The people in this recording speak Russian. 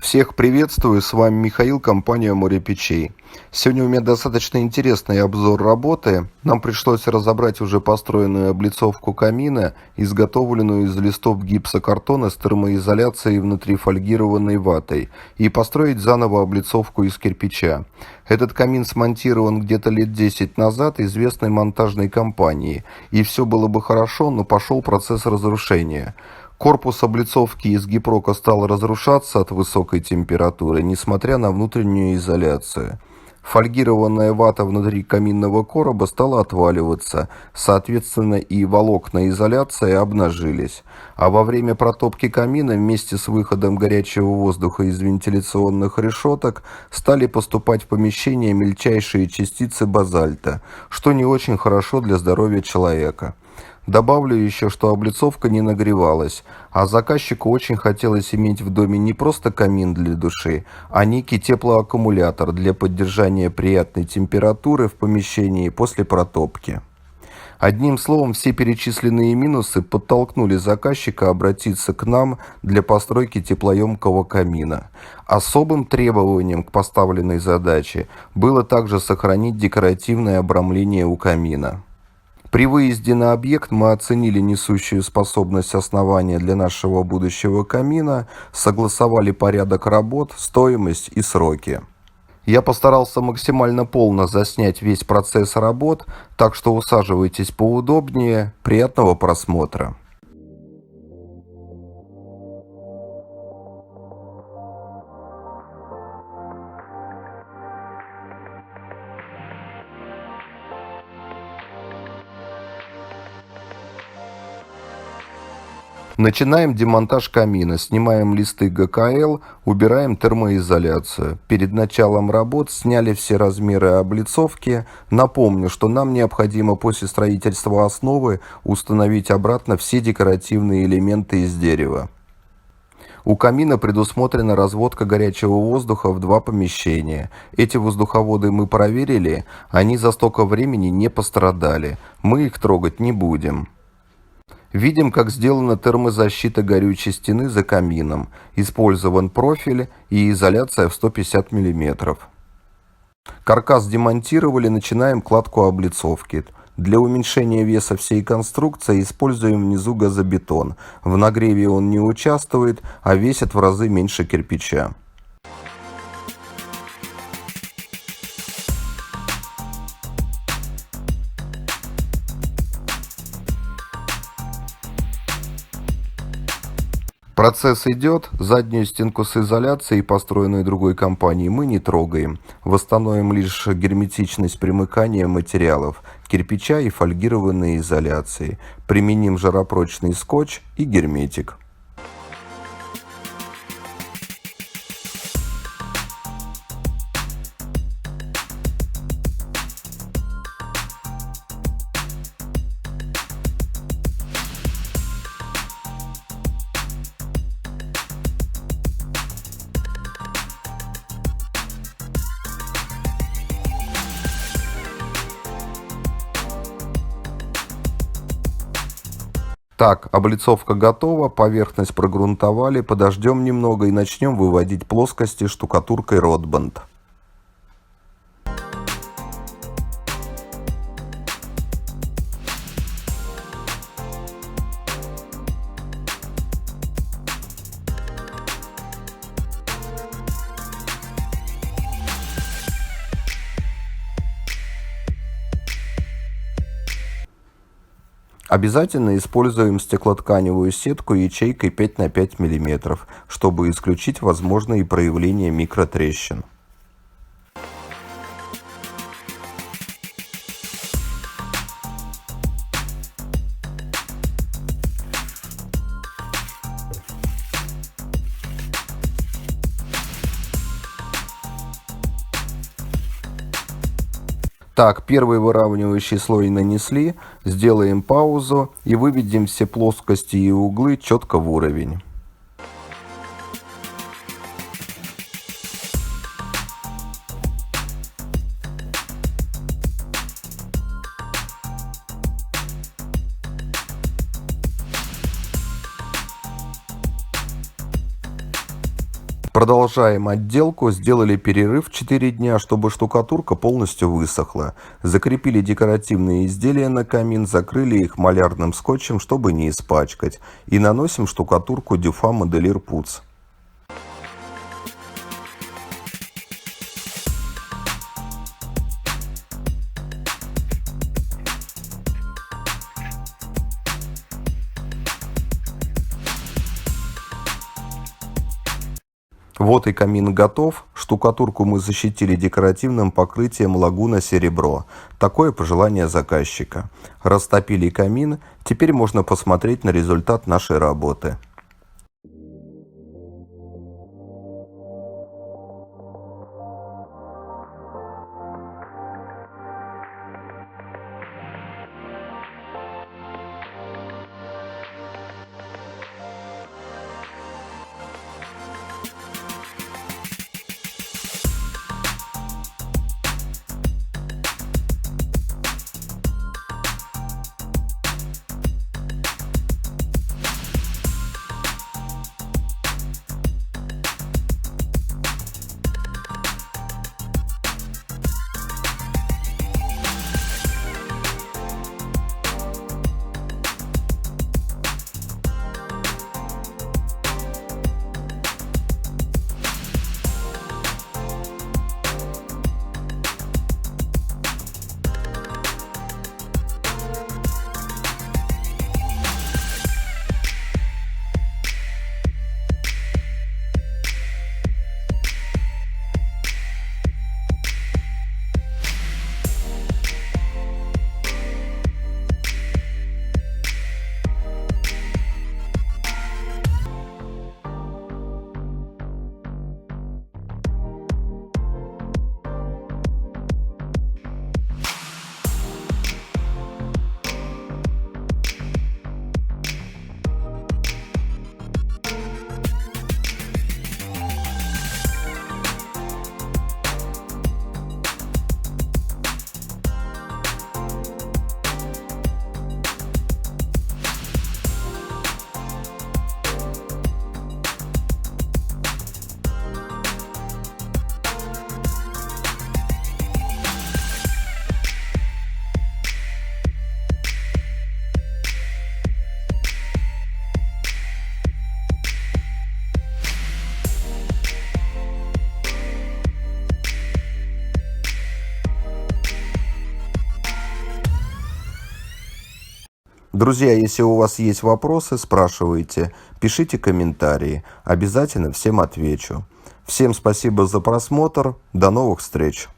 Всех приветствую, с вами Михаил, компания «Море печей». Сегодня у меня достаточно интересный обзор работы. Нам пришлось разобрать уже построенную облицовку камина, изготовленную из листов гипсокартона с термоизоляцией внутри фольгированной ватой, и построить заново облицовку из кирпича. Этот камин смонтирован где-то лет 10 назад известной монтажной компанией, и все было бы хорошо, но пошел процесс разрушения. Корпус облицовки из гипрока стал разрушаться от высокой температуры, несмотря на внутреннюю изоляцию. Фольгированная вата внутри каминного короба стала отваливаться, соответственно и волокна изоляции обнажились. А во время протопки камина вместе с выходом горячего воздуха из вентиляционных решеток стали поступать в помещение мельчайшие частицы базальта, что не очень хорошо для здоровья человека. Добавлю еще, что облицовка не нагревалась, а заказчику очень хотелось иметь в доме не просто камин для души, а некий теплоаккумулятор для поддержания приятной температуры в помещении после протопки. Одним словом, все перечисленные минусы подтолкнули заказчика обратиться к нам для постройки теплоемкого камина. Особым требованием к поставленной задаче было также сохранить декоративное обрамление у камина. При выезде на объект мы оценили несущую способность основания для нашего будущего камина, согласовали порядок работ, стоимость и сроки. Я постарался максимально полно заснять весь процесс работ, так что усаживайтесь поудобнее, приятного просмотра. Начинаем демонтаж камина, снимаем листы ГКЛ, убираем термоизоляцию. Перед началом работ сняли все размеры облицовки. Напомню, что нам необходимо после строительства основы установить обратно все декоративные элементы из дерева. У камина предусмотрена разводка горячего воздуха в два помещения. Эти воздуховоды мы проверили, они за столько времени не пострадали. Мы их трогать не будем. Видим, как сделана термозащита горючей стены за камином. Использован профиль и изоляция в 150 мм. Каркас демонтировали, начинаем кладку облицовки. Для уменьшения веса всей конструкции используем внизу газобетон. В нагреве он не участвует, а весит в разы меньше кирпича. Процесс идет, заднюю стенку с изоляцией, построенной другой компанией, мы не трогаем. Восстановим лишь герметичность примыкания материалов, кирпича и фольгированной изоляции. Применим жаропрочный скотч и герметик. Так, облицовка готова, поверхность прогрунтовали, подождем немного и начнем выводить плоскости штукатуркой Ротбанд. Обязательно используем стеклотканевую сетку ячейкой 5 на 5 мм, чтобы исключить возможные проявления микротрещин. Так, первый выравнивающий слой нанесли, сделаем паузу и выведем все плоскости и углы четко в уровень. Продолжаем отделку. Сделали перерыв 4 дня, чтобы штукатурка полностью высохла. Закрепили декоративные изделия на камин, закрыли их малярным скотчем, чтобы не испачкать. И наносим штукатурку Дюфа Моделир Пуц. Вот и камин готов. Штукатурку мы защитили декоративным покрытием Лагуна Серебро. Такое пожелание заказчика. Растопили камин. Теперь можно посмотреть на результат нашей работы. Друзья, если у вас есть вопросы, спрашивайте, пишите комментарии. Обязательно всем отвечу. Всем спасибо за просмотр. До новых встреч.